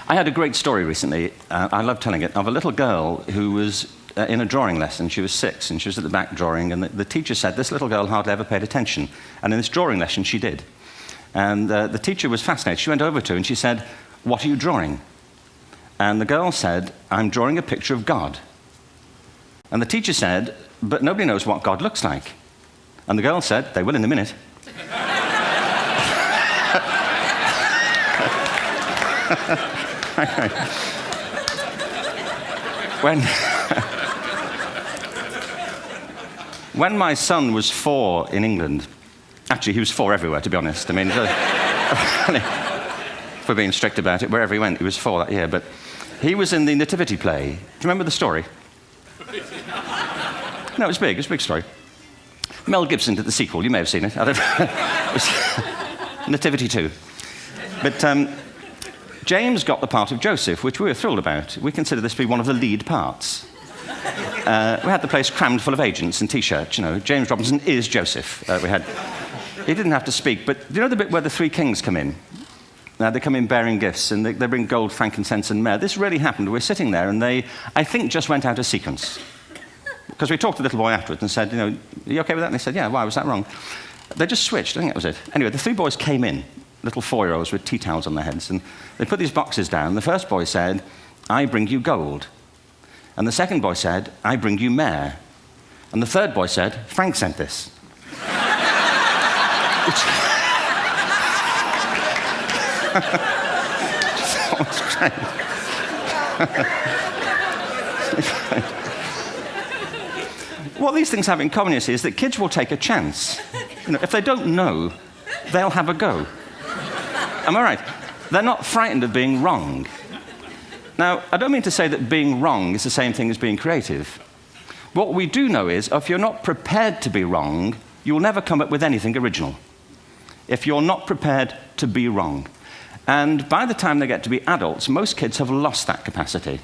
I had a great story recently, I love telling it, of a little girl who was in a drawing lesson. She was 6, and she was at the back drawing, and the teacher said this little girl hardly ever paid attention. And in this drawing lesson, she did. And the teacher was fascinated. She went over to her and she said, "What are you drawing?" And the girl said, "I'm drawing a picture of God." And the teacher said, "But nobody knows what God looks like." And the girl said, "They will in a minute." When my son was 4 in England, actually he was 4 everywhere, to be honest. I mean, if we're being strict about it, wherever he went, he was 4 that year. But he was in the Nativity play. Do you remember the story? No, it was big. It was a big story. Mel Gibson did the sequel. You may have seen it. I don't know. It was Nativity 2. But James got the part of Joseph, which we were thrilled about. We consider this to be one of the lead parts. We had the place crammed full of agents and T-shirts, you know. James Robinson is Joseph. He didn't have to speak, but do you know the bit where the 3 kings come in? They come in bearing gifts, and they bring gold, frankincense, and myrrh. This really happened. We're sitting there, and they, I think, just went out of sequence. Because we talked to the little boy afterwards and said, you know, "Are you okay with that?" And they said, "Yeah, why was that wrong?" They just switched. I think that was it. Anyway, the 3 boys came in, little 4-year-olds with tea towels on their heads, and they put these boxes down. The first boy said, "I bring you gold." And the second boy said, "I bring you myrrh." And the third boy said, "Frank sent this." That was great. What these things have in common, you see, is that kids will take a chance. You know, if they don't know, they'll have a go. Am I right? They're not frightened of being wrong. Now, I don't mean to say that being wrong is the same thing as being creative. What we do know is, if you're not prepared to be wrong, you'll never come up with anything original. If you're not prepared to be wrong. And by the time they get to be adults, most kids have lost that capacity.